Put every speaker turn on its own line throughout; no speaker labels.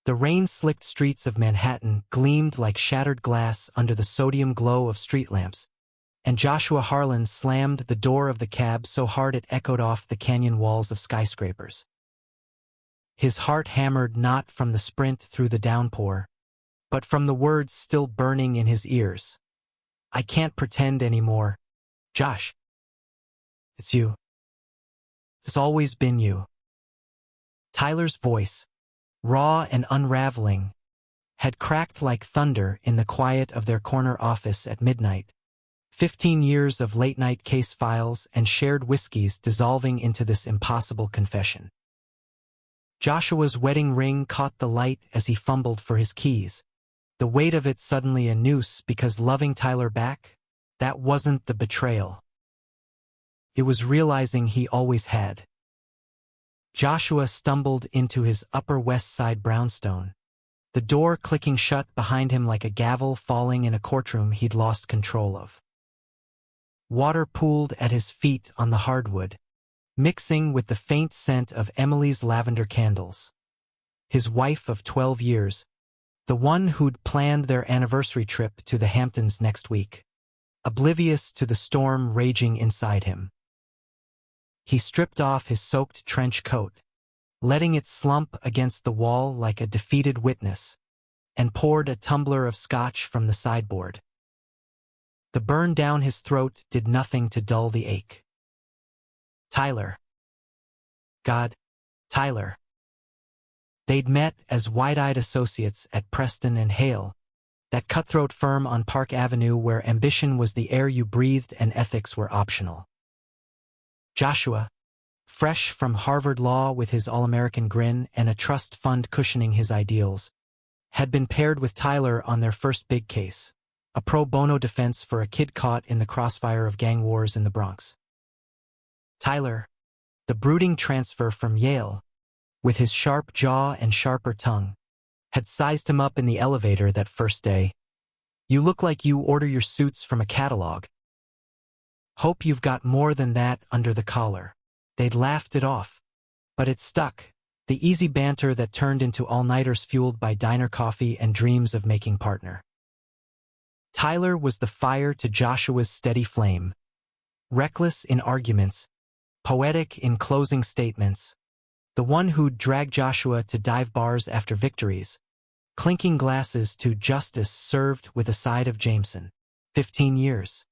The rain-slicked streets of Manhattan gleamed like shattered glass under the sodium glow of street lamps, and Joshua Harlan slammed the door of the cab so hard it echoed off the canyon walls of skyscrapers. His heart hammered not from the sprint through the downpour, but from the words still burning in his ears. "I can't pretend anymore. Josh. It's you. It's always been you." Tyler's voice, raw and unraveling, had cracked like thunder in the quiet of their corner office at midnight. 15 years of late-night case files and shared whiskeys dissolving into this impossible confession. Joshua's wedding ring caught the light as he fumbled for his keys. The weight of it suddenly a noose because loving Tyler back, that wasn't the betrayal. It was realizing he always had. Joshua stumbled into his Upper West Side brownstone, the door clicking shut behind him like a gavel falling in a courtroom he'd lost control of. Water pooled at his feet on the hardwood, mixing with the faint scent of Emily's lavender candles. His wife of 12 years, the one who'd planned their anniversary trip to the Hamptons next week, oblivious to the storm raging inside him. He stripped off his soaked trench coat, letting it slump against the wall like a defeated witness, and poured a tumbler of scotch from the sideboard. The burn down his throat did nothing to dull the ache. Tyler. God, Tyler. They'd met as wide-eyed associates at Preston and Hale, that cutthroat firm on Park Avenue where ambition was the air you breathed and ethics were optional. Joshua, fresh from Harvard Law with his all-American grin and a trust fund cushioning his ideals, had been paired with Tyler on their first big case, a pro bono defense for a kid caught in the crossfire of gang wars in the Bronx. Tyler, the brooding transfer from Yale, with his sharp jaw and sharper tongue, had sized him up in the elevator that first day. "You look like you order your suits from a catalog. Hope you've got more than that under the collar." They'd laughed it off, but it stuck, the easy banter that turned into all-nighters fueled by diner coffee and dreams of making partner. Tyler was the fire to Joshua's steady flame, reckless in arguments, poetic in closing statements, the one who'd drag Joshua to dive bars after victories, clinking glasses to justice served with a side of Jameson. 15 years.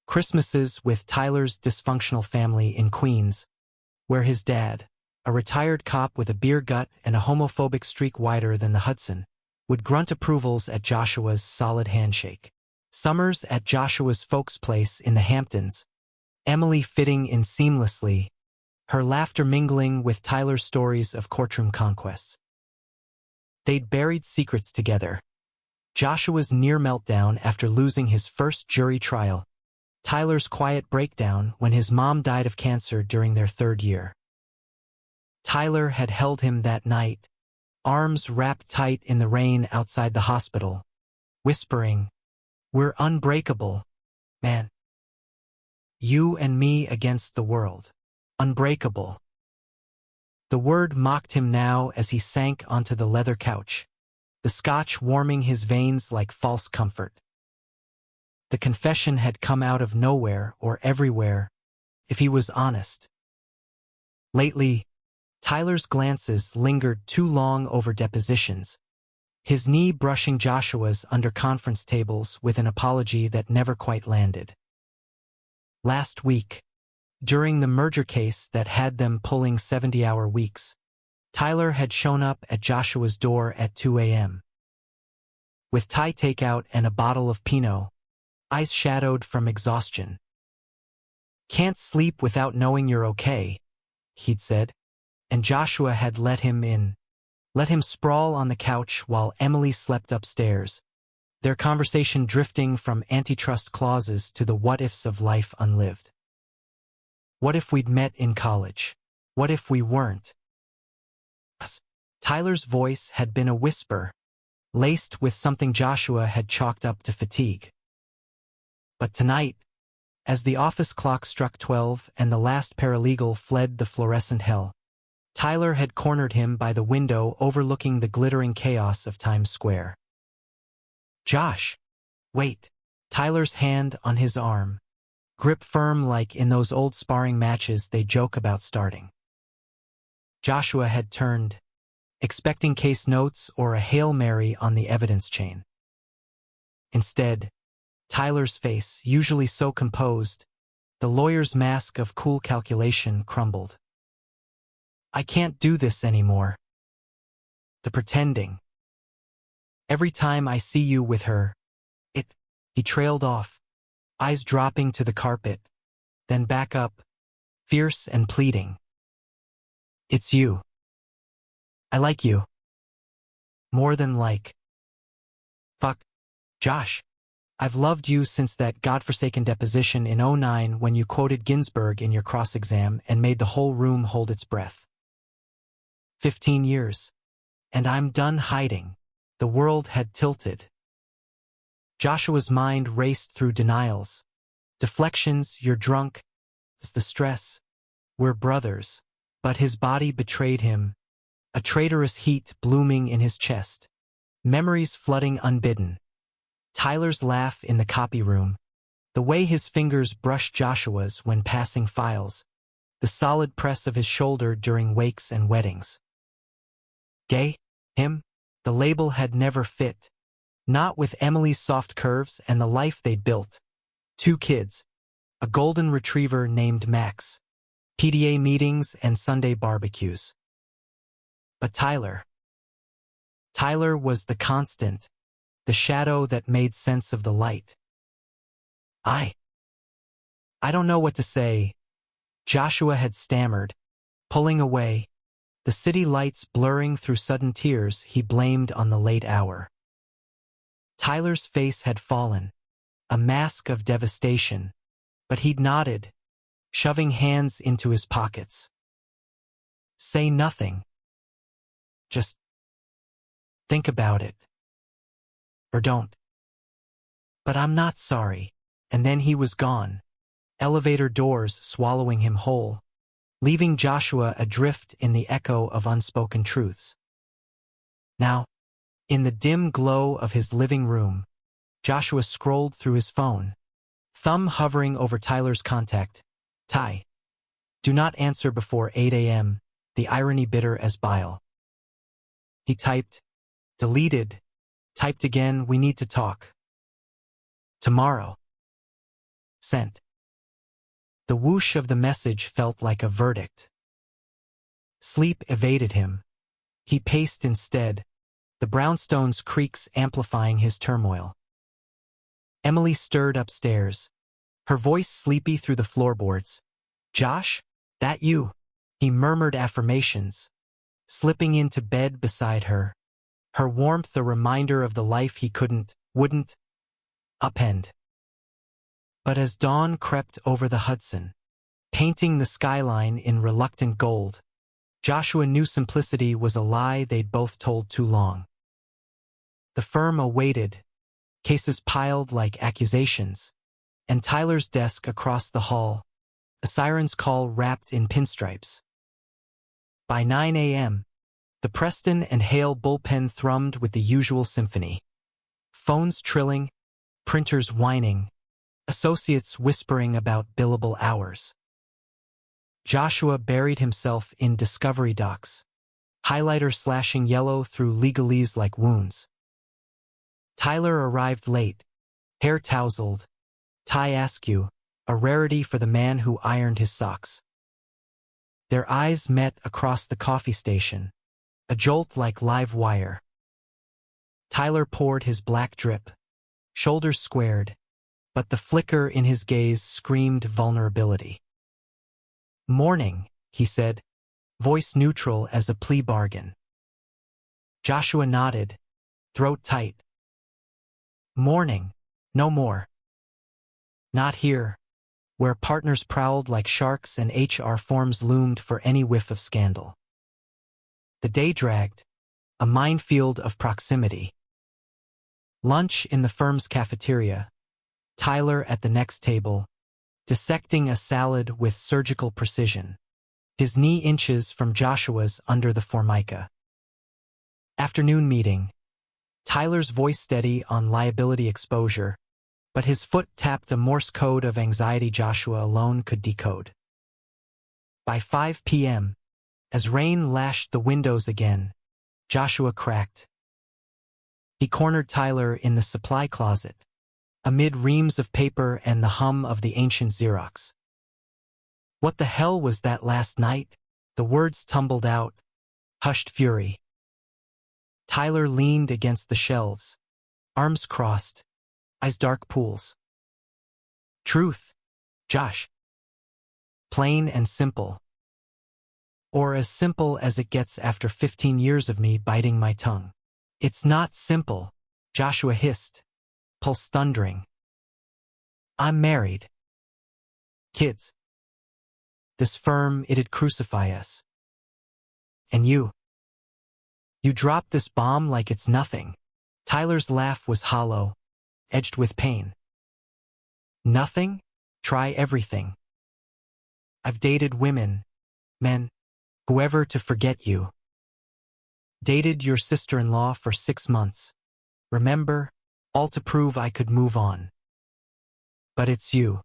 Christmases with Tyler's dysfunctional family in Queens, where his dad, a retired cop with a beer gut and a homophobic streak wider than the Hudson, would grunt approvals at Joshua's solid handshake. Summers at Joshua's folks' place in the Hamptons, Emily fitting in seamlessly, her laughter mingling with Tyler's stories of courtroom conquests. They'd buried secrets together. Joshua's near meltdown after losing his first jury trial, Tyler's quiet breakdown when his mom died of cancer during their 3rd year. Tyler had held him that night, arms wrapped tight in the rain outside the hospital, whispering, "We're unbreakable, man. You and me against the world. Unbreakable." The word mocked him now as he sank onto the leather couch, the scotch warming his veins like false comfort. The confession had come out of nowhere or everywhere, if he was honest. Lately, Tyler's glances lingered too long over depositions, his knee brushing Joshua's under conference tables with an apology that never quite landed. Last week, during the merger case that had them pulling 70-hour weeks, Tyler had shown up at Joshua's door at 2 a.m. with Thai takeout and a bottle of Pinot, eyes shadowed from exhaustion. "Can't sleep without knowing you're okay," he'd said, and Joshua had let him in, let him sprawl on the couch while Emily slept upstairs, their conversation drifting from antitrust clauses to the what-ifs of life unlived. What if we'd met in college? What if we weren't? Tyler's voice had been a whisper, laced with something Joshua had chalked up to fatigue. But tonight, as the office clock struck 12 and the last paralegal fled the fluorescent hell, Tyler had cornered him by the window overlooking the glittering chaos of Times Square. "Josh! Wait!" Tyler's hand on his arm, grip firm like in those old sparring matches they joke about starting. Joshua had turned, expecting case notes or a Hail Mary on the evidence chain. Instead, Tyler's face, usually so composed, the lawyer's mask of cool calculation crumbled. "I can't do this anymore. The pretending. Every time I see you with her, He trailed off, eyes dropping to the carpet, then back up, fierce and pleading. "It's you. I like you. More than like. Fuck. Josh. I've loved you since that godforsaken deposition in '09 when you quoted Ginsberg in your cross-exam and made the whole room hold its breath. 15 years. And I'm done hiding." The world had tilted. Joshua's mind raced through denials. Deflections, "You're drunk. It's the stress. We're brothers." But his body betrayed him, a traitorous heat blooming in his chest. Memories flooding unbidden. Tyler's laugh in the copy room, the way his fingers brushed Joshua's when passing files, the solid press of his shoulder during wakes and weddings. Gay? Him? The label had never fit. Not with Emily's soft curves and the life they'd built. 2 kids, a golden retriever named Max, PDA meetings and Sunday barbecues. But Tyler was the constant, the shadow that made sense of the light. I don't know what to say," Joshua had stammered, pulling away, the city lights blurring through sudden tears he blamed on the late hour. Tyler's face had fallen, a mask of devastation, but he'd nodded, shoving hands into his pockets. "Say nothing. Just think about it. Or don't. But I'm not sorry." And then he was gone, elevator doors swallowing him whole, leaving Joshua adrift in the echo of unspoken truths. Now, in the dim glow of his living room, Joshua scrolled through his phone, thumb hovering over Tyler's contact. "Ty. Do not answer before 8 a.m., the irony bitter as bile." He typed, deleted, typed again, "We need to talk. Tomorrow." Sent. The whoosh of the message felt like a verdict. Sleep evaded him. He paced instead, the brownstone's creaks amplifying his turmoil. Emily stirred upstairs, her voice sleepy through the floorboards. "Josh? That you?" He murmured affirmations, slipping into bed beside her, her warmth a reminder of the life he wouldn't upend. But as dawn crept over the Hudson, painting the skyline in reluctant gold, Joshua knew simplicity was a lie they'd both told too long. The firm awaited, cases piled like accusations, and Tyler's desk across the hall, a siren's call wrapped in pinstripes. By 9 a.m., the Preston and Hale bullpen thrummed with the usual symphony. Phones trilling, printers whining, associates whispering about billable hours. Joshua buried himself in discovery docs, highlighter slashing yellow through legalese like wounds. Tyler arrived late, hair tousled, tie askew, a rarity for the man who ironed his socks. Their eyes met across the coffee station, a jolt like live wire. Tyler poured his black drip, shoulders squared, but the flicker in his gaze screamed vulnerability. "Morning," he said, voice neutral as a plea bargain. Joshua nodded, throat tight. "Morning, no more. Not here," where partners prowled like sharks and HR forms loomed for any whiff of scandal. The day dragged, a minefield of proximity. Lunch in the firm's cafeteria, Tyler at the next table, dissecting a salad with surgical precision. his knee inches from Joshua's under the formica. Afternoon meeting. Tyler's voice steady on liability exposure, but his foot tapped a Morse code of anxiety Joshua alone could decode. By 5 p.m., as rain lashed the windows again, Joshua cracked. He cornered Tyler in the supply closet, amid reams of paper and the hum of the ancient Xerox. What the hell was that last night? The words tumbled out, hushed fury. Tyler leaned against the shelves, arms crossed, eyes dark pools. Truth, Josh. Plain and simple. Or as simple as it gets after 15 years of me biting my tongue. It's not simple, Joshua hissed, pulse thundering. I'm married. Kids. This firm, it'd crucify us. And you dropped this bomb like it's nothing. Tyler's laugh was hollow, edged with pain. Nothing? Try everything. I've dated women, men, whoever to forget you. Dated your sister-in-law for 6 months. Remember, all to prove I could move on. But it's you.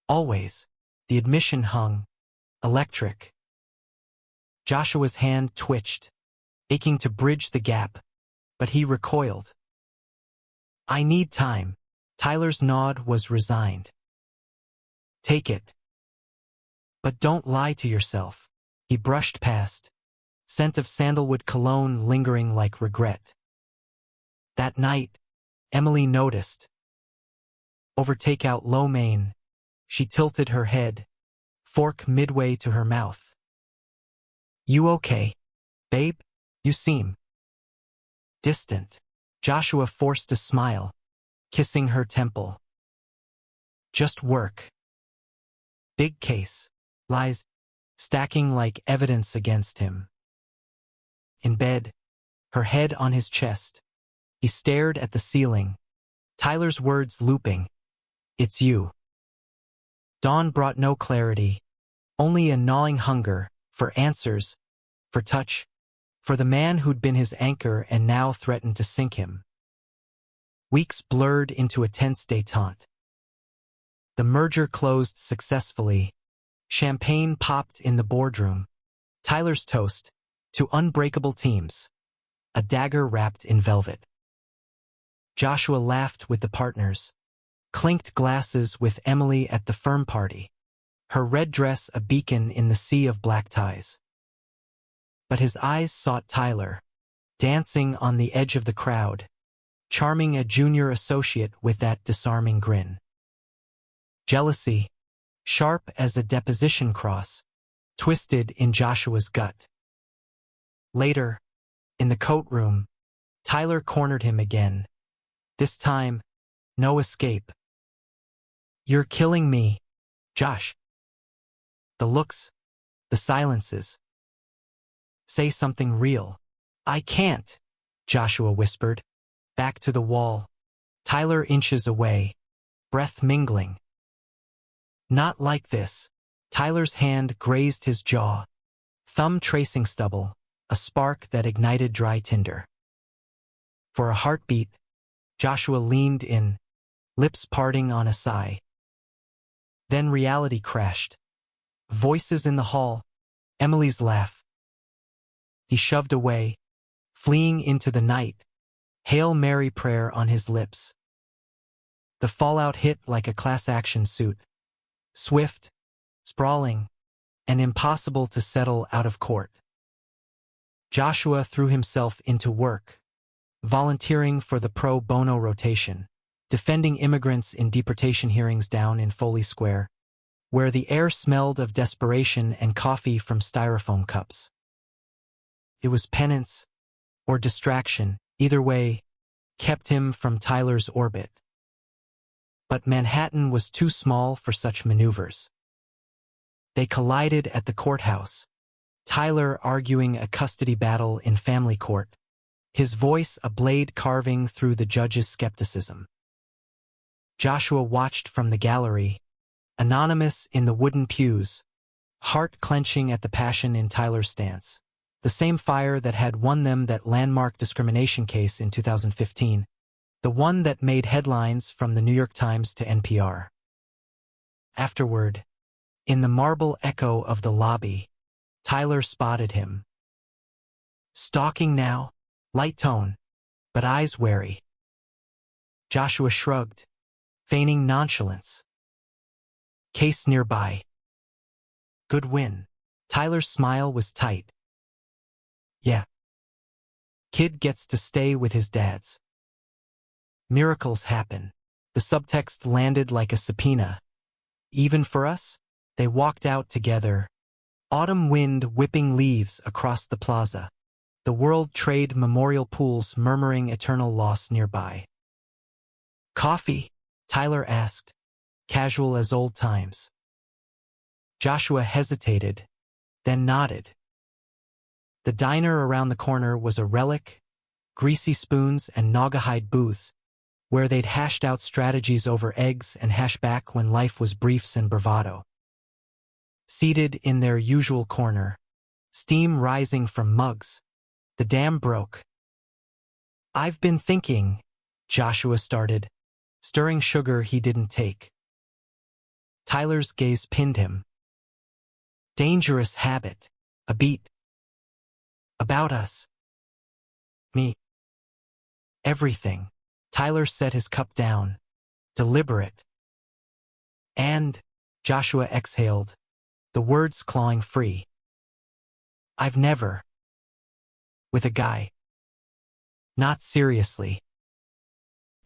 Always. The admission hung, electric. Joshua's hand twitched, aching to bridge the gap, but he recoiled. I need time. Tyler's nod was resigned. Take it. But don't lie to yourself. He brushed past, scent of sandalwood cologne lingering like regret. That night, Emily noticed. Over takeout lo mein, she tilted her head, fork midway to her mouth. You okay, babe? You seem distant. Joshua forced a smile, kissing her temple. Just work. Big case. Lies stacking like evidence against him. In bed, her head on his chest, he stared at the ceiling, Tyler's words looping. It's you. Dawn brought no clarity, only a gnawing hunger for answers, for touch, for the man who'd been his anchor and now threatened to sink him. Weeks blurred into a tense détente. The merger closed successfully. Champagne popped in the boardroom. Tyler's toast to unbreakable teams. A dagger wrapped in velvet. Joshua laughed with the partners. Clinked glasses with Emily at the firm party. Her red dress a beacon in the sea of black ties. But his eyes sought Tyler, dancing on the edge of the crowd, charming a junior associate with that disarming grin. Jealousy, sharp as a deposition cross, twisted in Joshua's gut. Later, in the coat room, Tyler cornered him again. This time, no escape. You're killing me, Josh. The looks, the silences. Say something real. I can't, Joshua whispered, back to the wall. Tyler inches away, breath mingling. Not like this. Tyler's hand grazed his jaw, thumb tracing stubble, a spark that ignited dry tinder. For a heartbeat, Joshua leaned in, lips parting on a sigh. Then reality crashed. Voices in the hall, Emily's laugh. He shoved away, fleeing into the night, Hail Mary prayer on his lips. The fallout hit like a class-action suit. Swift, sprawling, and impossible to settle out of court. Joshua threw himself into work, volunteering for the pro bono rotation, defending immigrants in deportation hearings down in Foley Square, where the air smelled of desperation and coffee from styrofoam cups. It was penance or distraction, either way, kept him from Tyler's orbit. But Manhattan was too small for such maneuvers. They collided at the courthouse, Tyler arguing a custody battle in family court, his voice a blade carving through the judge's skepticism. Joshua watched from the gallery, anonymous in the wooden pews, heart clenching at the passion in Tyler's stance. The same fire that had won them that landmark discrimination case in 2015, the one that made headlines from the New York Times to NPR. Afterward, in the marble echo of the lobby, Tyler spotted him. Stalking now, light tone, but eyes wary. Joshua shrugged, feigning nonchalance. Case nearby. Good win. Tyler's smile was tight. Yeah. Kid gets to stay with his dads. Miracles happen. The subtext landed like a subpoena. Even for us, they walked out together. Autumn wind whipping leaves across the plaza. The World Trade Memorial pools murmuring eternal loss nearby. Coffee? Tyler asked, casual as old times. Joshua hesitated, then nodded. The diner around the corner was a relic, greasy spoons and Naugahyde booths, where they'd hashed out strategies over eggs and hash back when life was briefs and bravado. Seated in their usual corner, steam rising from mugs, the dam broke. I've been thinking, Joshua started, stirring sugar he didn't take. Tyler's gaze pinned him. Dangerous habit, a beat. About us. Me. Everything. Tyler set his cup down. Deliberate. And, Joshua exhaled, the words clawing free. I've never. With a guy. Not seriously.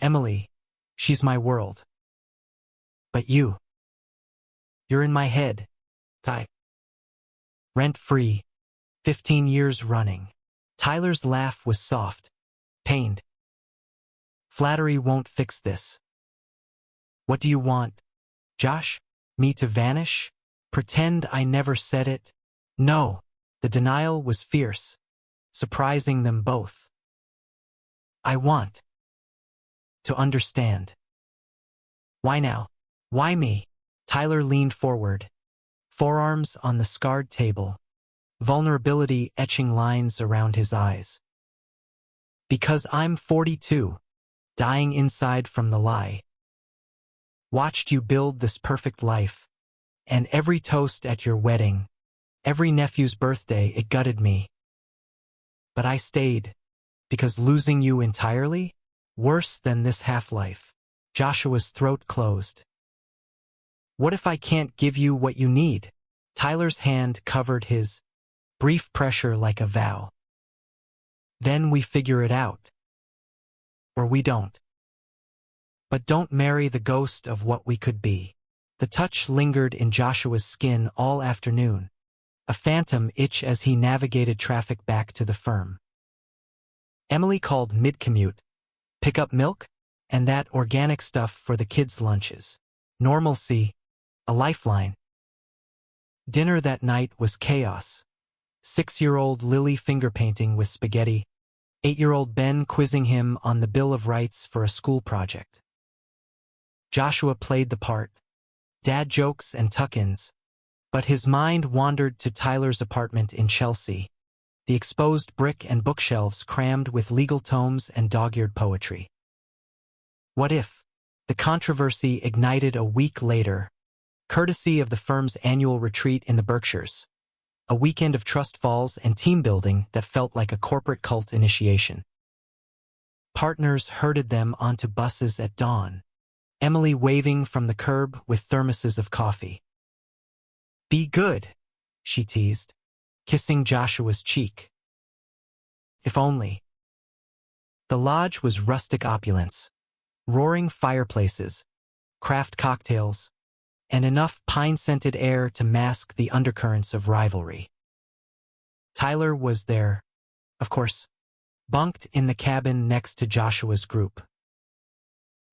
Emily, she's my world. But you. You're in my head, Ty. Rent-free, 15 years running. Tyler's laugh was soft, pained. Flattery won't fix this. What do you want, Josh? Me to vanish? Pretend I never said it? No. The denial was fierce, surprising them both. I want to understand. Why now? Why me? Tyler leaned forward, forearms on the scarred table, vulnerability etching lines around his eyes. Because I'm 42, dying inside from the lie. Watched you build this perfect life, and every toast at your wedding, every nephew's birthday, it gutted me. But I stayed, because losing you entirely? Worse than this half-life. Joshua's throat closed. What if I can't give you what you need? Tyler's hand covered his, brief pressure like a vow. Then we figure it out. Or we don't. But don't marry the ghost of what we could be. The touch lingered in Joshua's skin all afternoon, a phantom itch as he navigated traffic back to the firm. Emily called mid-commute, pick up milk, and that organic stuff for the kids' lunches. Normalcy, a lifeline. Dinner that night was chaos. 6-year-old Lily finger-painting with spaghetti, 8-year-old Ben quizzing him on the Bill of Rights for a school project. Joshua played the part, dad jokes and tuck-ins, but his mind wandered to Tyler's apartment in Chelsea, the exposed brick and bookshelves crammed with legal tomes and dog-eared poetry. What if? The controversy ignited a week later, courtesy of the firm's annual retreat in the Berkshires, a weekend of trust falls and team building that felt like a corporate cult initiation. Partners herded them onto buses at dawn, Emily waving from the curb with thermoses of coffee. Be good, she teased, kissing Joshua's cheek. If only. The lodge was rustic opulence, roaring fireplaces, craft cocktails, and enough pine-scented air to mask the undercurrents of rivalry. Tyler was there, of course, bunked in the cabin next to Joshua's group.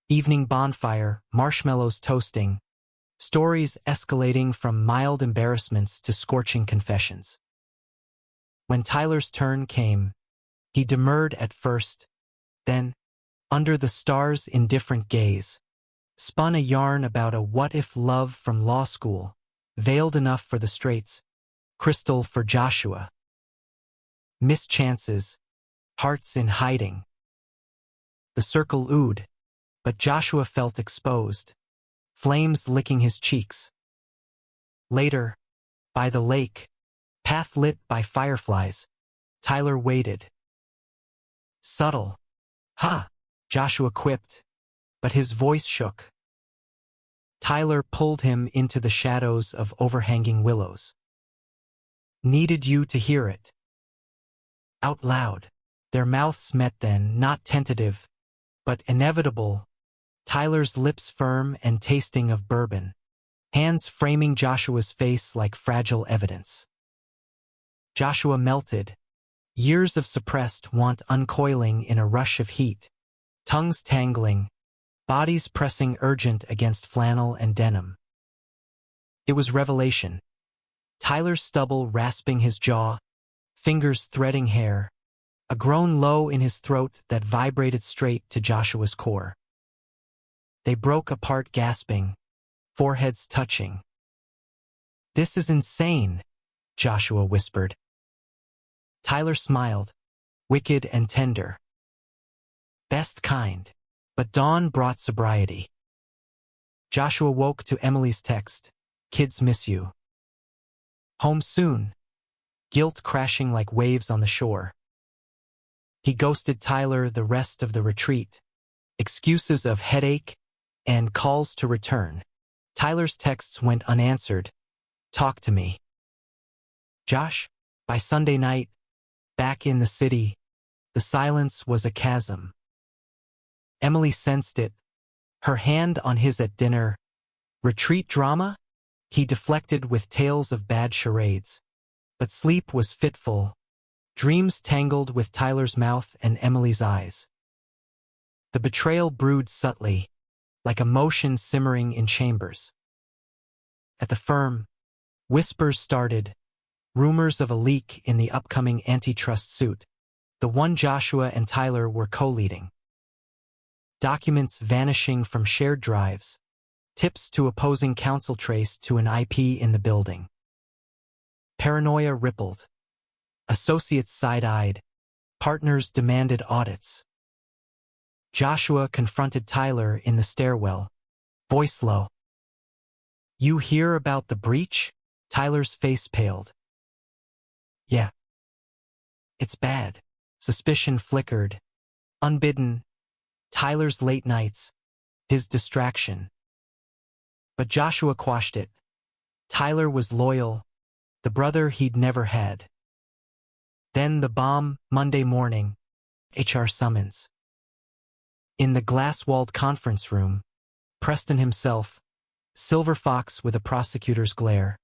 Evening bonfire, marshmallows toasting, stories escalating from mild embarrassments to scorching confessions. When Tyler's turn came, he demurred at first, then, under the stars' indifferent gaze, spun a yarn about a what-if love from law school, veiled enough for the straights, crystal for Joshua. Missed chances, hearts in hiding. The circle oohed, but Joshua felt exposed, flames licking his cheeks. Later, by the lake, path lit by fireflies, Tyler waited. Subtle. Ha! Joshua quipped, but his voice shook. Tyler pulled him into the shadows of overhanging willows. Needed you to hear it. Out loud. Their mouths met then, not tentative, but inevitable. Tyler's lips firm and tasting of bourbon, hands framing Joshua's face like fragile evidence. Joshua melted, years of suppressed want uncoiling in a rush of heat, tongues tangling, bodies pressing urgent against flannel and denim. It was revelation. Tyler's stubble rasping his jaw, fingers threading hair, a groan low in his throat that vibrated straight to Joshua's core. They broke apart gasping, foreheads touching. "This is insane," Joshua whispered. Tyler smiled, wicked and tender. Best kind. But dawn brought sobriety. Joshua woke to Emily's text, "Kids miss you. Home soon." Guilt crashing like waves on the shore. He ghosted Tyler the rest of the retreat. Excuses of headache and calls to return. Tyler's texts went unanswered. "Talk to me." Josh, by Sunday night, back in the city, the silence was a chasm. Emily sensed it, her hand on his at dinner. Retreat drama? He deflected with tales of bad charades. But sleep was fitful, dreams tangled with Tyler's mouth and Emily's eyes. The betrayal brewed subtly, like emotion simmering in chambers. At the firm, whispers started, rumors of a leak in the upcoming antitrust suit, the one Joshua and Tyler were co-leading. Documents vanishing from shared drives, tips to opposing counsel traced to an IP in the building. Paranoia rippled. Associates side-eyed. Partners demanded audits. Joshua confronted Tyler in the stairwell, voice low. "You hear about the breach?" Tyler's face paled. "Yeah. It's bad." Suspicion flickered. Unbidden. Tyler's late nights, his distraction. But Joshua quashed it. Tyler was loyal, the brother he'd never had. Then the bomb, Monday morning, HR summons. In the glass-walled conference room, Preston himself, silver fox with a prosecutor's glare,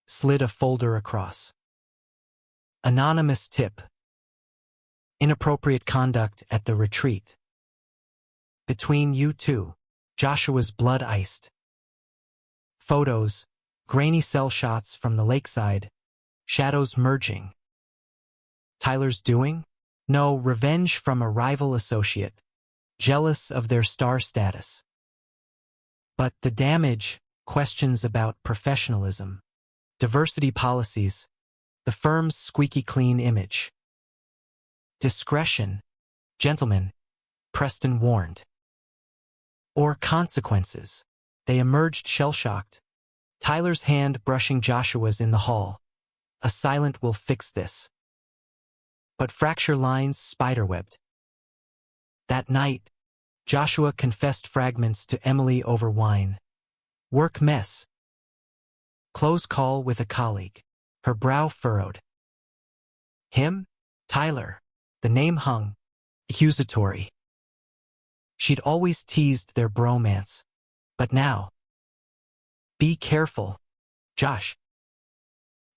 slid a folder across. Anonymous tip. Inappropriate conduct at the retreat. Between you two, Joshua's blood iced. Photos, grainy cell shots from the lakeside, shadows merging. Tyler's doing? No, revenge from a rival associate, jealous of their star status. But the damage, questions about professionalism, diversity policies, the firm's squeaky clean image. Discretion, gentlemen, Preston warned. Or consequences. They emerged shell-shocked. Tyler's hand brushing Joshua's in the hall. A silent "we'll fix this." But fracture lines spiderwebbed. That night, Joshua confessed fragments to Emily over wine. Work mess. Close call with a colleague. Her brow furrowed. Him? Tyler. The name hung. Accusatory. She'd always teased their bromance. But now. Be careful, Josh.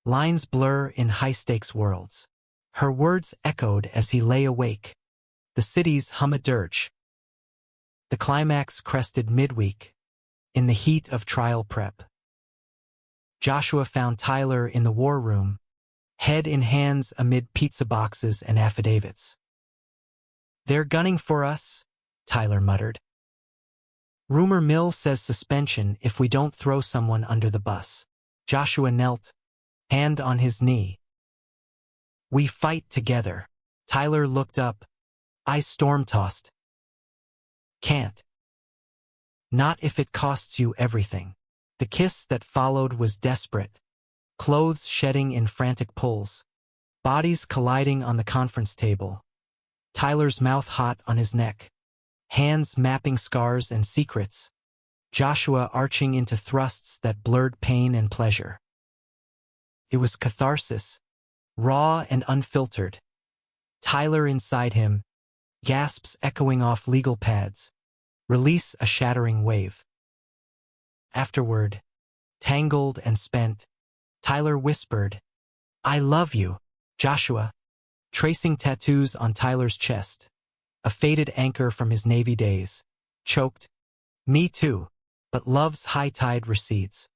Lines blur in high-stakes worlds. Her words echoed as he lay awake. The city's hum a dirge. The climax crested midweek, in the heat of trial prep. Joshua found Tyler in the war room, head in hands amid pizza boxes and affidavits. "They're gunning for us," Tyler muttered. "Rumor mill says suspension if we don't throw someone under the bus." Joshua knelt, hand on his knee. We fight together. Tyler looked up, eyes storm-tossed. Can't. Not if it costs you everything. The kiss that followed was desperate, clothes shedding in frantic pulls, bodies colliding on the conference table, Tyler's mouth hot on his neck, hands mapping scars and secrets, Joshua arching into thrusts that blurred pain and pleasure. It was catharsis, raw and unfiltered. Tyler inside him, gasps echoing off legal pads, release a shattering wave. Afterward, tangled and spent, Tyler whispered, I love you, Joshua, tracing tattoos on Tyler's chest, a faded anchor from his Navy days, choked, me too, but love's high tide recedes.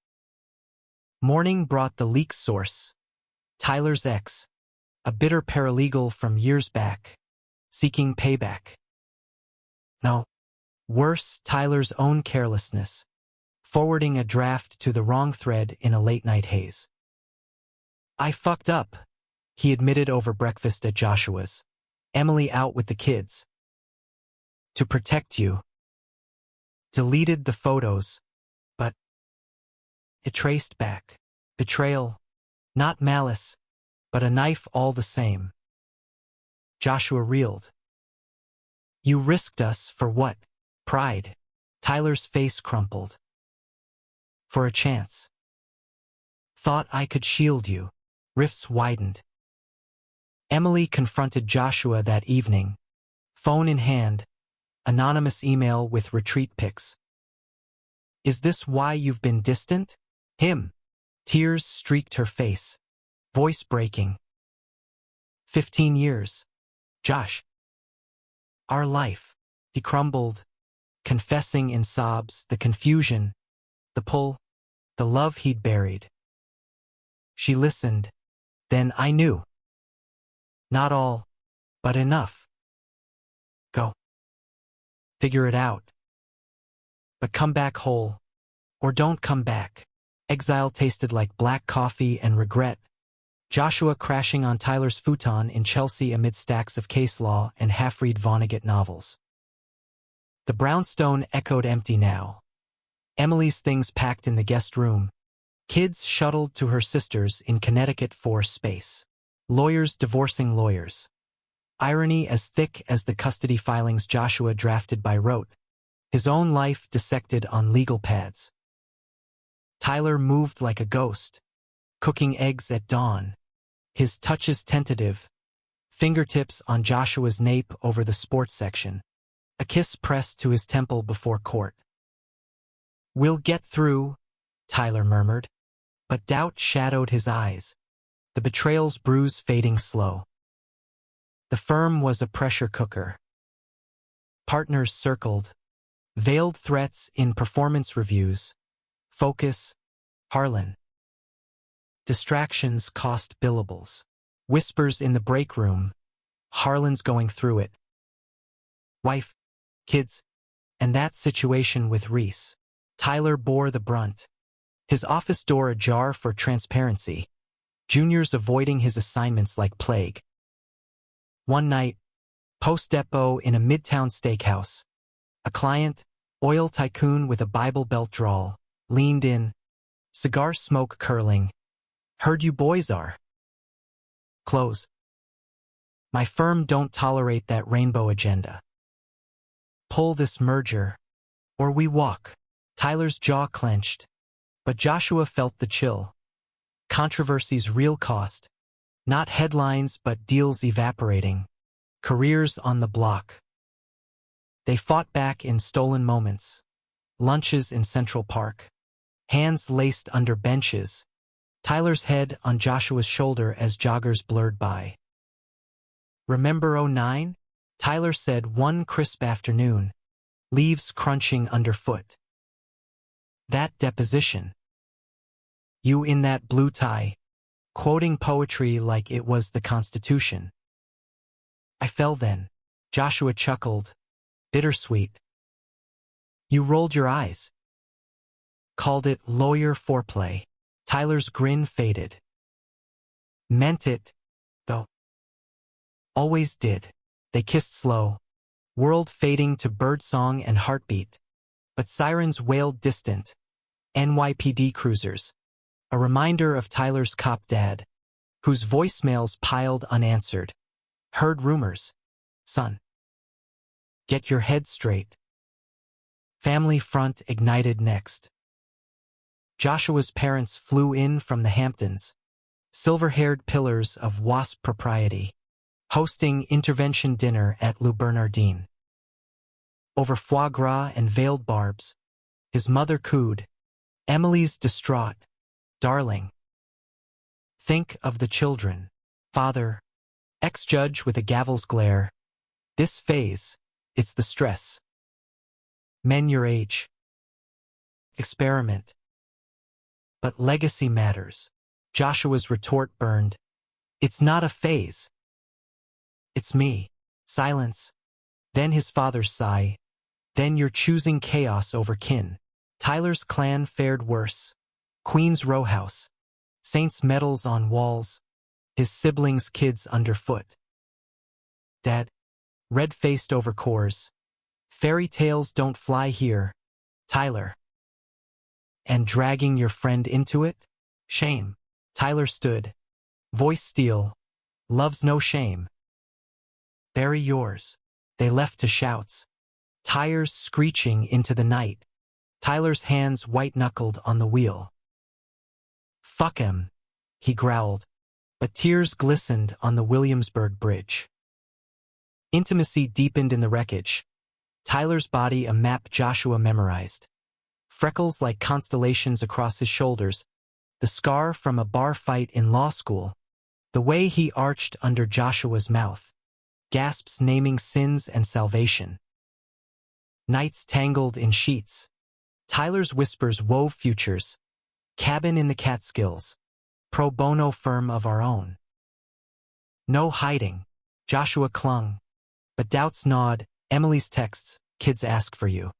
Morning brought the leak source, Tyler's ex, a bitter paralegal from years back, seeking payback. No, worse, Tyler's own carelessness, forwarding a draft to the wrong thread in a late-night haze. I fucked up, he admitted over breakfast at Joshua's. Emily out with the kids. To protect you. Deleted the photos, but it traced back. Betrayal, not malice, but a knife all the same. Joshua reeled. You risked us for what? Pride. Tyler's face crumpled. For a chance. Thought I could shield you. Rifts widened. Emily confronted Joshua that evening, phone in hand, anonymous email with retreat pics. Is this why you've been distant? Him. Tears streaked her face, voice breaking. 15 years. Josh. Our life. He crumbled, confessing in sobs the confusion, the pull, the love he'd buried. She listened. Then I knew. Not all, but enough. Go. Figure it out. But come back whole, or don't come back. Exile tasted like black coffee and regret. Joshua crashing on Tyler's futon in Chelsea amid stacks of case law and half-read Vonnegut novels. The brownstone echoed empty now. Emily's things packed in the guest room. Kids shuttled to her sister's in Connecticut for space. Lawyers divorcing lawyers. Irony as thick as the custody filings Joshua drafted by rote. His own life dissected on legal pads. Tyler moved like a ghost, cooking eggs at dawn. His touches tentative, fingertips on Joshua's nape over the sports section. A kiss pressed to his temple before court. We'll get through, Tyler murmured, but doubt shadowed his eyes, the betrayal's bruise fading slow. The firm was a pressure cooker. Partners circled, veiled threats in performance reviews. Focus, Harlan. Distractions cost billables. Whispers in the break room. Harlan's going through it. Wife, kids, and that situation with Reese. Tyler bore the brunt. His office door ajar for transparency. Juniors avoiding his assignments like plague. One night, post-depot in a midtown steakhouse. A client, oil tycoon with a Bible Belt drawl, leaned in, cigar smoke curling. Heard you boys are. Close. My firm don't tolerate that rainbow agenda. Pull this merger, or we walk. Tyler's jaw clenched, but Joshua felt the chill. Controversy's real cost. Not headlines but deals evaporating. Careers on the block. They fought back in stolen moments. Lunches in Central Park. Hands laced under benches. Tyler's head on Joshua's shoulder as joggers blurred by. Remember '09? Tyler said one crisp afternoon. Leaves crunching underfoot. That deposition. You in that blue tie, quoting poetry like it was the Constitution. I fell then. Joshua chuckled, bittersweet. You rolled your eyes. Called it lawyer foreplay. Tyler's grin faded. Meant it, though. Always did. They kissed slow, world fading to birdsong and heartbeat. But sirens wailed distant. NYPD cruisers. A reminder of Tyler's cop dad, whose voicemails piled unanswered. Heard rumors. Son. Get your head straight. Family front ignited next. Joshua's parents flew in from the Hamptons, silver-haired pillars of WASP propriety, hosting intervention dinner at Le Bernardin. Over foie gras and veiled barbs, his mother cooed, Emily's distraught, darling. Think of the children. Father, ex-judge with a gavel's glare. This phase, it's the stress. Men your age. Experiment. But legacy matters. Joshua's retort burned. It's not a phase. It's me. Silence. Then his father's sigh. Then you're choosing chaos over kin. Tyler's clan fared worse. Queen's row house. Saints' medals on walls. His siblings' kids underfoot. Dad. Red-faced over cores. Fairy tales don't fly here. Tyler. And dragging your friend into it? Shame. Tyler stood. Voice steel. Love's no shame. Bury yours. They left to shouts. Tires screeching into the night. Tyler's hands white-knuckled on the wheel. Fuck him, he growled, but tears glistened on the Williamsburg Bridge. Intimacy deepened in the wreckage. Tyler's body a map Joshua memorized. Freckles like constellations across his shoulders, the scar from a bar fight in law school, the way he arched under Joshua's mouth, gasps naming sins and salvation. Nights tangled in sheets. Tyler's whispers wove futures. Cabin in the Catskills. Pro bono firm of our own. No hiding. Joshua clung. But doubts gnawed. Emily's texts. Kids ask for you.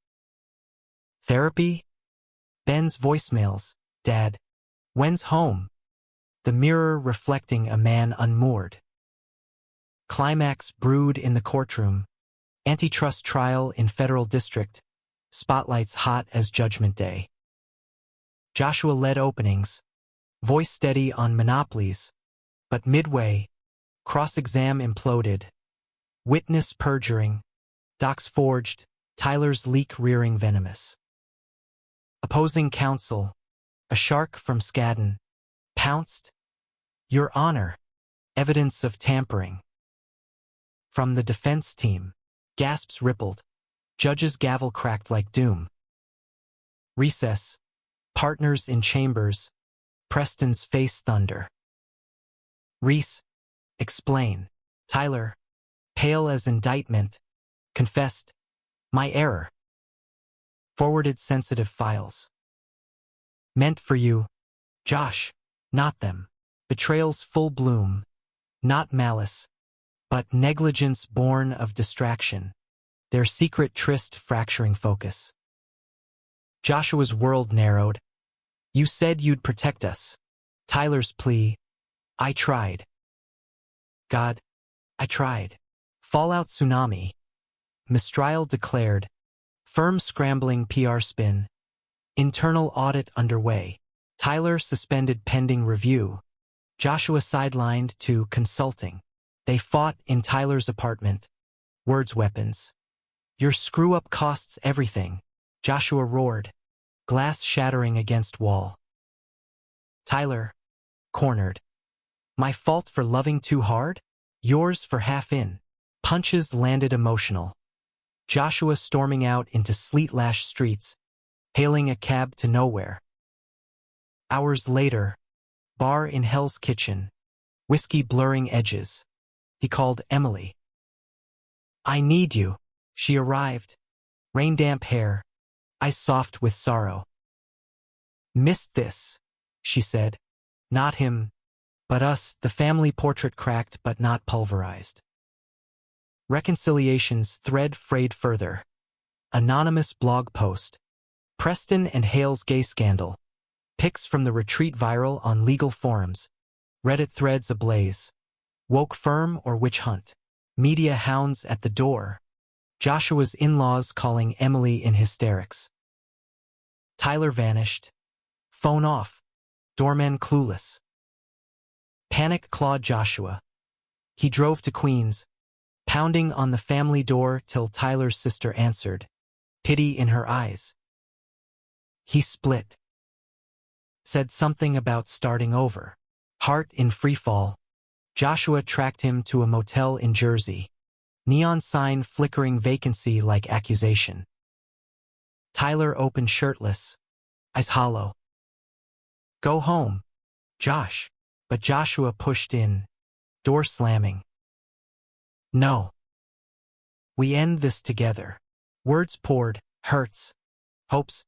Therapy? Ben's voicemails. Dad. When's home? The mirror reflecting a man unmoored. Climax brewed in the courtroom. Antitrust trial in federal district. Spotlights hot as Judgment Day. Joshua led openings. Voice steady on monopolies. But midway, cross-exam imploded. Witness perjuring. Docs forged. Tyler's leak rearing venomous. Opposing counsel. A shark from Skadden. Pounced. Your Honor. Evidence of tampering. From the defense team. Gasps rippled. Judge's gavel cracked like doom. Recess. Partners in chambers. Preston's face thunder. Reese. Explain. Tyler. Pale as indictment. Confessed. My error. Forwarded sensitive files. Meant for you. Josh. Not them. Betrayal's full bloom. Not malice. But negligence born of distraction. Their secret tryst fracturing focus. Joshua's world narrowed. You said you'd protect us. Tyler's plea. I tried. God. I tried. Fallout tsunami. Mistrial declared. Firm scrambling PR spin. Internal audit underway. Tyler suspended pending review. Joshua sidelined to consulting. They fought in Tyler's apartment. Words weapons. Your screw-up costs everything. Joshua roared. Glass shattering against wall. Tyler. Cornered. My fault for loving too hard? Yours for half in. Punches landed emotional. Joshua storming out into sleet-lashed streets, hailing a cab to nowhere. Hours later, bar in Hell's Kitchen, whiskey blurring edges. He called Emily. I need you. She arrived. Rain-damp hair, eyes soft with sorrow. Missed this, she said. Not him, but us, the family portrait cracked but not pulverized. Reconciliation's thread frayed further. Anonymous blog post. Preston and Hale's gay scandal. Pics from the retreat viral on legal forums. Reddit threads ablaze. Woke firm or witch hunt? Media hounds at the door. Joshua's in-laws calling Emily in hysterics. Tyler vanished. Phone off. Doorman clueless. Panic clawed Joshua. He drove to Queens, pounding on the family door till Tyler's sister answered, pity in her eyes. He split. Said something about starting over. Heart in freefall. Joshua tracked him to a motel in Jersey. Neon sign flickering vacancy like accusation. Tyler opened shirtless. Eyes hollow. Go home, Josh. But Joshua pushed in. Door slamming. No. We end this together. Words poured, hurts, hopes,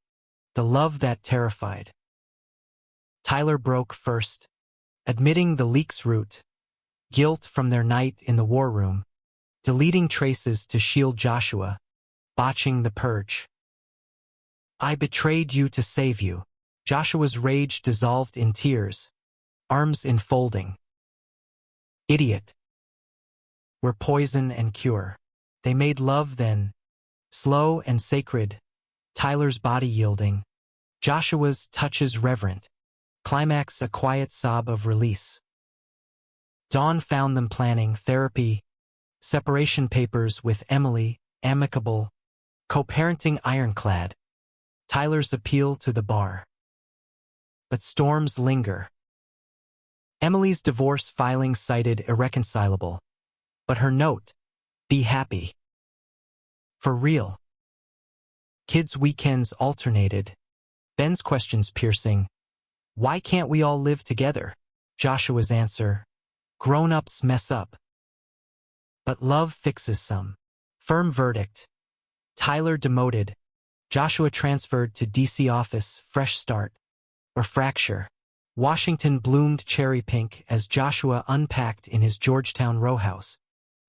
the love that terrified. Tyler broke first, admitting the leak's root, guilt from their night in the war room, deleting traces to shield Joshua, botching the purge. I betrayed you to save you. Joshua's rage dissolved in tears, arms enfolding. Idiot. We're poison and cure. They made love then, slow and sacred, Tyler's body yielding, Joshua's touches reverent, climax a quiet sob of release. Dawn found them planning therapy, separation papers with Emily, amicable, co-parenting ironclad, Tyler's appeal to the bar. But storms linger. Emily's divorce filing cited irreconcilable, but her note, be happy. For real. Kids' weekends alternated. Ben's questions piercing. Why can't we all live together? Joshua's answer. Grown-ups mess up. But love fixes some. Firm verdict. Tyler demoted. Joshua transferred to DC office, fresh start. Or fracture. Washington bloomed cherry pink as Joshua unpacked in his Georgetown row house.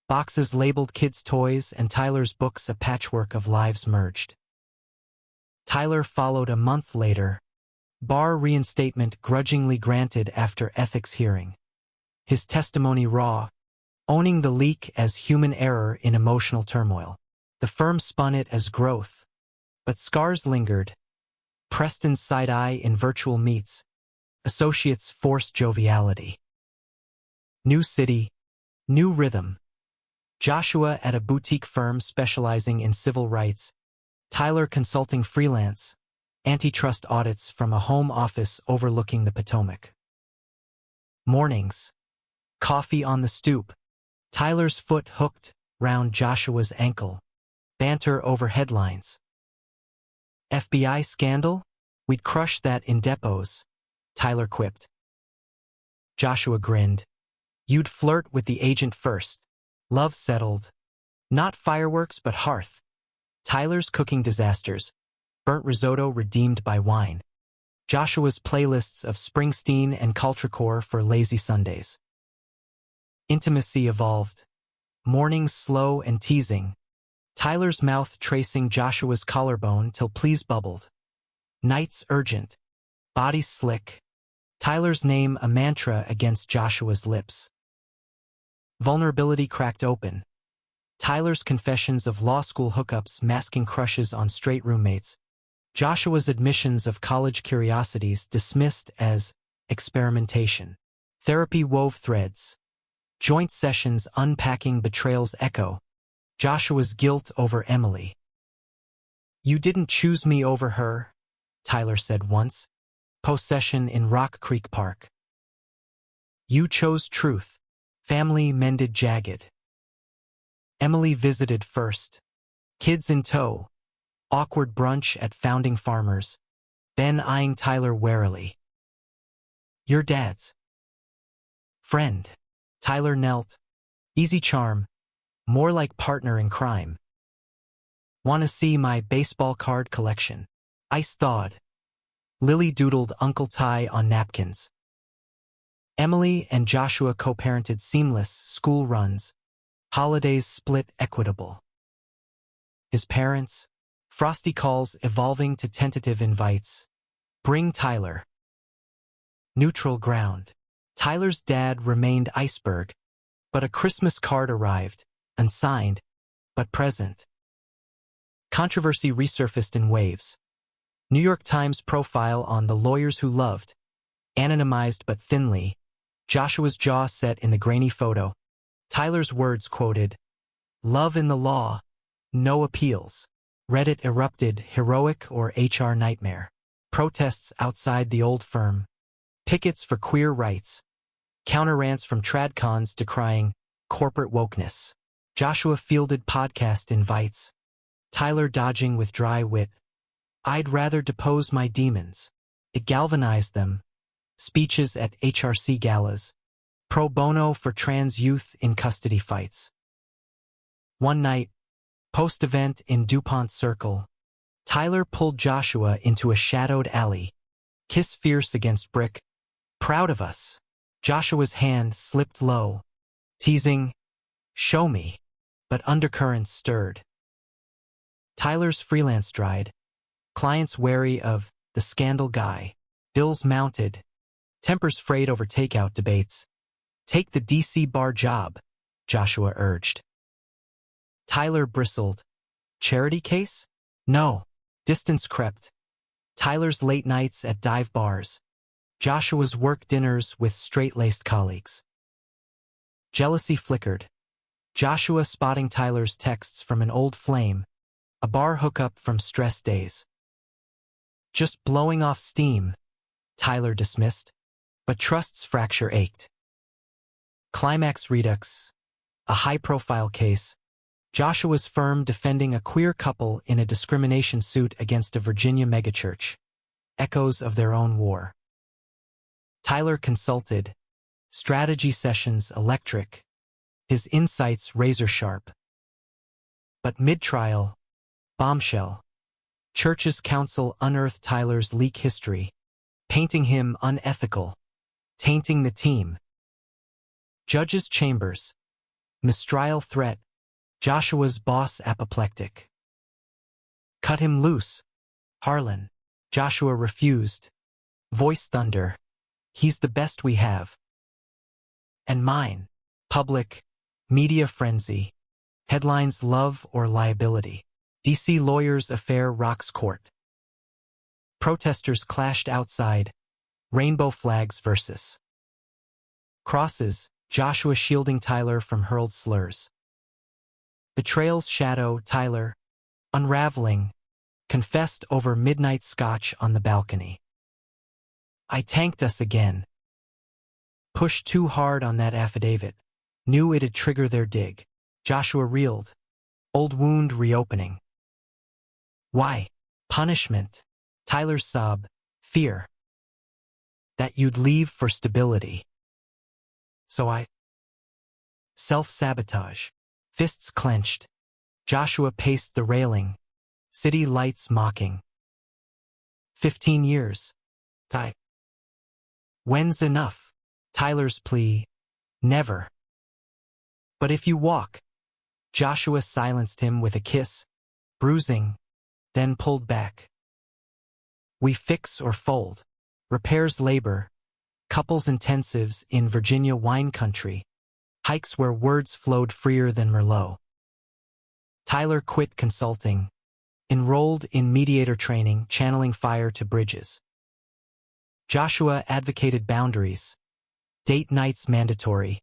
Boxes labeled kids' toys and Tyler's books a patchwork of lives merged. Tyler followed a month later. Bar reinstatement grudgingly granted after ethics hearing. His testimony raw, owning the leak as human error in emotional turmoil. The firm spun it as growth. But scars lingered. Preston's side-eye in virtual meets. Associates forced joviality. New city, new rhythm. Joshua at a boutique firm specializing in civil rights. Tyler consulting freelance. Antitrust audits from a home office overlooking the Potomac. Mornings. Coffee on the stoop. Tyler's foot hooked round Joshua's ankle. Banter over headlines. FBI scandal? We'd crush that in depots. Tyler quipped. Joshua grinned. You'd flirt with the agent first. Love settled. Not fireworks but hearth. Tyler's cooking disasters. Burnt risotto redeemed by wine. Joshua's playlists of Springsteen and Culturecore for lazy Sundays. Intimacy evolved. Mornings slow and teasing. Tyler's mouth tracing Joshua's collarbone till please bubbled. Nights urgent. Bodies slick. Tyler's name a mantra against Joshua's lips. Vulnerability cracked open. Tyler's confessions of law school hookups masking crushes on straight roommates. Joshua's admissions of college curiosities dismissed as experimentation. Therapy wove threads. Joint sessions unpacking betrayal's echo. Joshua's guilt over Emily. You didn't choose me over her, Tyler said once. Post-session in Rock Creek Park. You chose truth. Family mended jagged. Emily visited first. Kids in tow. Awkward brunch at Founding Farmers. Ben eyeing Tyler warily. Your dad's friend. Tyler knelt. Easy charm. More like partner in crime. Wanna see my baseball card collection? Ice thawed. Lily doodled Uncle Ty on napkins. Emily and Joshua co-parented seamless school runs. Holidays split equitable. His parents. Frosty calls evolving to tentative invites. Bring Tyler. Neutral ground. Tyler's dad remained iceberg, but a Christmas card arrived, unsigned, but present. Controversy resurfaced in waves. New York Times profile on the lawyers who loved, anonymized but thinly, Joshua's jaw set in the grainy photo. Tyler's words quoted, "Love in the law, no appeals." Reddit erupted, heroic or HR nightmare. Protests outside the old firm. Pickets for queer rights. Counter-rants from tradcons decrying corporate wokeness. Joshua fielded podcast invites. Tyler dodging with dry wit. "I'd rather depose my demons." It galvanized them. Speeches at HRC galas. Pro bono for trans youth in custody fights. One night, post-event in DuPont Circle, Tyler pulled Joshua into a shadowed alley. Kiss fierce against brick. "Proud of us." Joshua's hand slipped low, teasing, "Show me." But undercurrents stirred. Tyler's freelance dried. Clients wary of the scandal guy. Bills mounted. Tempers frayed over takeout debates. "Take the DC bar job," Joshua urged. Tyler bristled. "Charity case?" "No." Distance crept. Tyler's late nights at dive bars. Joshua's work dinners with straight-laced colleagues. Jealousy flickered. Joshua spotting Tyler's texts from an old flame, a bar hookup from stress days. "Just blowing off steam," Tyler dismissed, but trust's fracture ached. Climax redux, a high-profile case. Joshua's firm defending a queer couple in a discrimination suit against a Virginia megachurch. Echoes of their own war. Tyler consulted. Strategy sessions electric. His insights razor-sharp. But mid-trial, bombshell. Church's counsel unearthed Tyler's leak history, painting him unethical, tainting the team. Judge's chambers. Mistrial threat. Joshua's boss apoplectic. "Cut him loose, Harlan." Joshua refused. Voice thunder. "He's the best we have." And mine. Public. Media frenzy. Headlines love or liability. DC lawyers' affair rocks court. Protesters clashed outside. Rainbow flags versus crosses. Joshua shielding Tyler from hurled slurs. Betrayal's shadow. Tyler, unraveling, confessed over midnight scotch on the balcony. "I tanked us again. Pushed too hard on that affidavit. Knew it'd trigger their dig." Joshua reeled. Old wound reopening. "Why? Punishment." Tyler's sob. "Fear. That you'd leave for stability. So I." Self-sabotage. Fists clenched. Joshua paced the railing. City lights mocking. 15 years. Ty. When's enough? Tyler's plea. Never. But if you walk. Joshua silenced him with a kiss, bruising, then pulled back. We fix or fold. Repairs labor. Couples intensives in Virginia wine country. Hikes where words flowed freer than Merlot. Tyler quit consulting. Enrolled in mediator training, channeling fire to bridges. Joshua advocated boundaries. Date nights mandatory.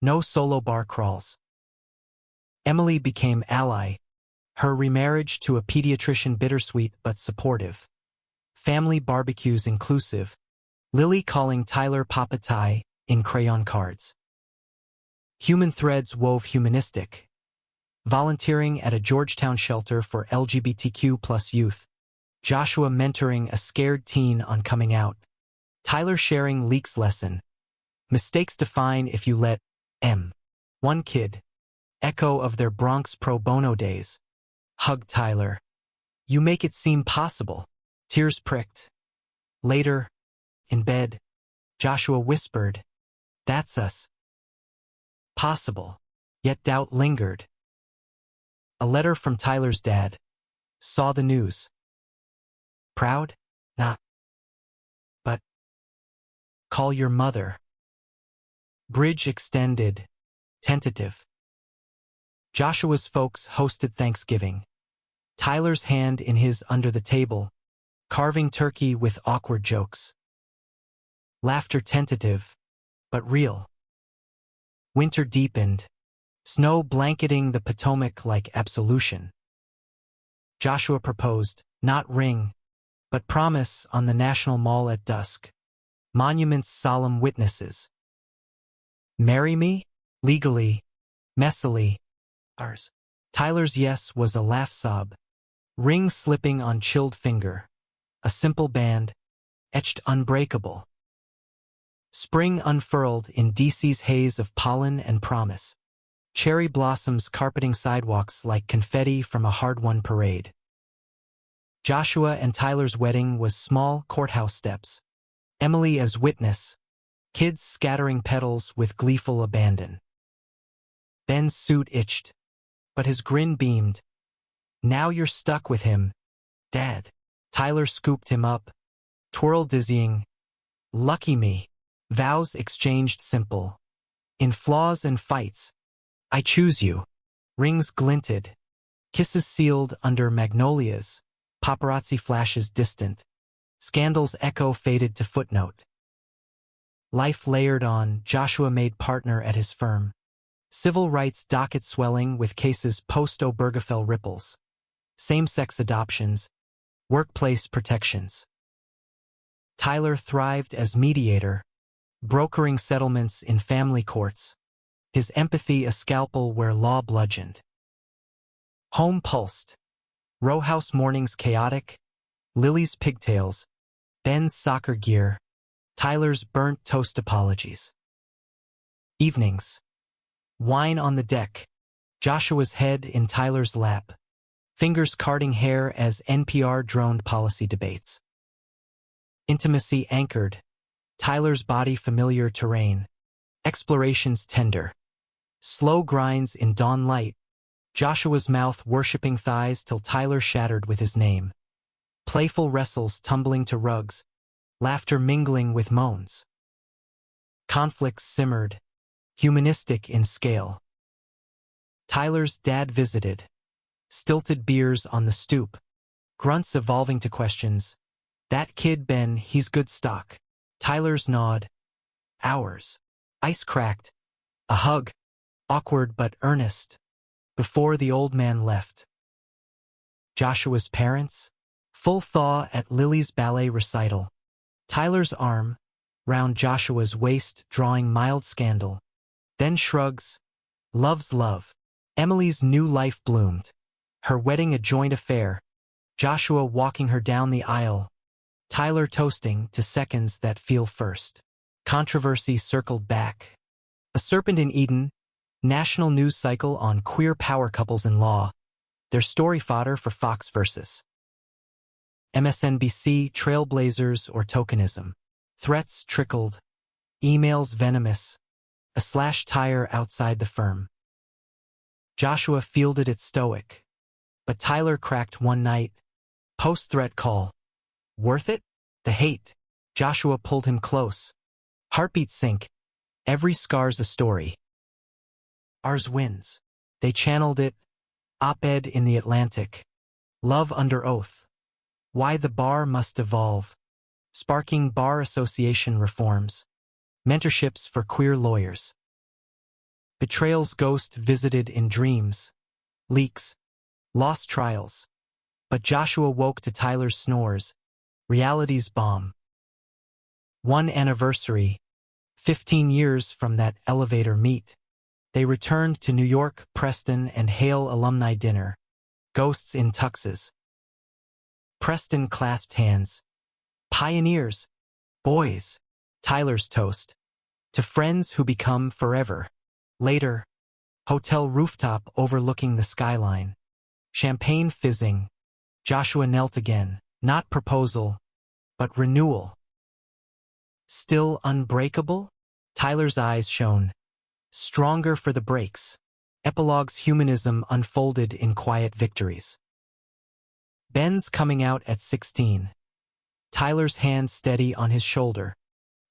No solo bar crawls. Emily became ally. Her remarriage to a pediatrician bittersweet but supportive. Family barbecues inclusive. Lily calling Tyler Papa Ty in crayon cards. Human threads wove humanistic. Volunteering at a Georgetown shelter for LGBTQ plus youth. Joshua mentoring a scared teen on coming out. Tyler sharing leaks lesson. Mistakes define if you let M. One kid. Echo of their Bronx pro bono days. Hugged Tyler. You make it seem possible. Tears pricked. Later, in bed, Joshua whispered, That's us. Possible. Yet doubt lingered. A letter from Tyler's dad. Saw the news. Proud? Not. But Call your mother. Bridge extended. Tentative. Joshua's folks hosted Thanksgiving. Tyler's hand in his under the table, carving turkey with awkward jokes. Laughter tentative, but real. Winter deepened, snow blanketing the Potomac like absolution. Joshua proposed, not ring, but promise on the National Mall at dusk. Monuments solemn witnesses. Marry me? Legally. Messily. Ours. Tyler's yes was a laugh sob. Ring slipping on chilled finger. A simple band, etched unbreakable. Spring unfurled in DC's haze of pollen and promise. Cherry blossoms carpeting sidewalks like confetti from a hard-won parade. Joshua and Tyler's wedding was small courthouse steps. Emily as witness. Kids scattering petals with gleeful abandon. Ben's suit itched, but his grin beamed. Now you're stuck with him, Dad. Tyler scooped him up, twirl dizzying. Lucky me. Vows exchanged simple. In flaws and fights, I choose you. Rings glinted. Kisses sealed under magnolias. Paparazzi flashes distant. Scandal's echo faded to footnote. Life layered on, Joshua made partner at his firm. Civil rights docket swelling with cases post-Obergefell ripples. Same-sex adoptions. Workplace protections. Tyler thrived as mediator, brokering settlements in family courts. His empathy a scalpel where law bludgeoned. Home pulsed. Rowhouse mornings chaotic. Lily's pigtails. Ben's soccer gear. Tyler's burnt toast apologies. Evenings. Wine on the deck. Joshua's head in Tyler's lap. Fingers carding hair as NPR droned policy debates. Intimacy anchored. Tyler's body familiar terrain. Explorations tender. Slow grinds in dawn light. Joshua's mouth worshipping thighs till Tyler shattered with his name. Playful wrestles tumbling to rugs. Laughter mingling with moans. Conflicts simmered. Humanistic in scale. Tyler's dad visited. Stilted beers on the stoop. Grunts evolving to questions. That kid Ben, he's good stock. Tyler's nod. Ours. Ice cracked. A hug. Awkward but earnest. Before the old man left. Joshua's parents. Full thaw at Lily's ballet recital. Tyler's arm. Round Joshua's waist drawing mild scandal. Then shrugs. Love's love. Emily's new life bloomed. Her wedding a joint affair. Joshua walking her down the aisle. Tyler toasting to seconds that feel first. Controversy circled back. A Serpent in Eden. National news cycle on queer power couples in law. Their story fodder for Fox versus MSNBC, trailblazers or tokenism. Threats trickled. Emails venomous. A slashed tire outside the firm. Joshua fielded it stoic. But Tyler cracked one night. Post-threat call. Worth it? The hate. Joshua pulled him close. Heartbeat sync. Every scar's a story. Ours wins. They channeled it. Op-ed in the Atlantic. Love under oath. Why the bar must evolve. Sparking bar association reforms. Mentorships for queer lawyers. Betrayal's ghost visited in dreams. Leaks. Lost trials. But Joshua woke to Tyler's snores. Reality's bomb. One anniversary. 15 years from that elevator meet. They returned to New York, Preston, and Hale alumni dinner. Ghosts in tuxes. Preston clasped hands. Pioneers. Boys. Tyler's toast. To friends who become forever. Later. Hotel rooftop overlooking the skyline. Champagne fizzing. Joshua knelt again. Not proposal, but renewal. Still unbreakable? Tyler's eyes shone. Stronger for the breaks. Epilogue's humanism unfolded in quiet victories. Ben's coming out at 16. Tyler's hand steady on his shoulder.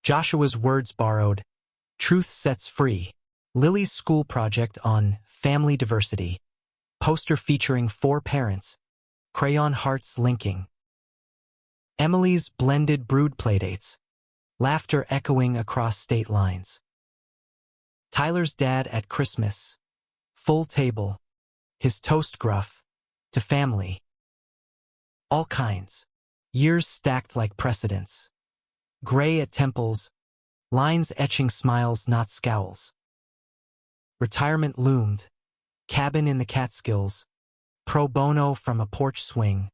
Joshua's words borrowed. Truth sets free. Lily's school project on family diversity. Poster featuring 4 parents. Crayon hearts linking. Emily's blended brood playdates. Laughter echoing across state lines. Tyler's dad at Christmas. Full table. His toast gruff. To family. All kinds. Years stacked like precedents. Gray at temples. Lines etching smiles, not scowls. Retirement loomed. Cabin in the Catskills. Pro bono from a porch swing.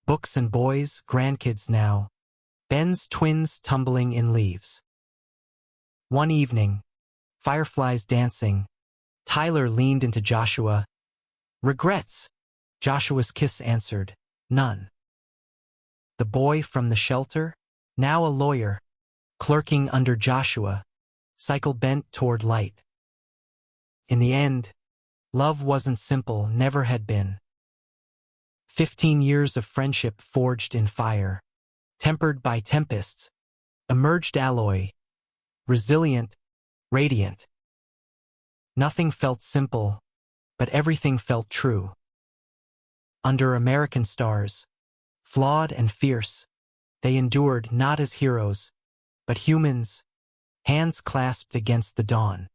Books and boys, grandkids now. Ben's twins tumbling in leaves. One evening, fireflies dancing. Tyler leaned into Joshua. Regrets? Joshua's kiss answered, none. The boy from the shelter, now a lawyer, clerking under Joshua, cycle bent toward light. In the end, love wasn't simple, never had been. 15 years of friendship forged in fire, tempered by tempests, emerged alloy, resilient, radiant. Nothing felt simple, but everything felt true. Under American stars, flawed and fierce, they endured not as heroes, but humans, hands clasped against the dawn.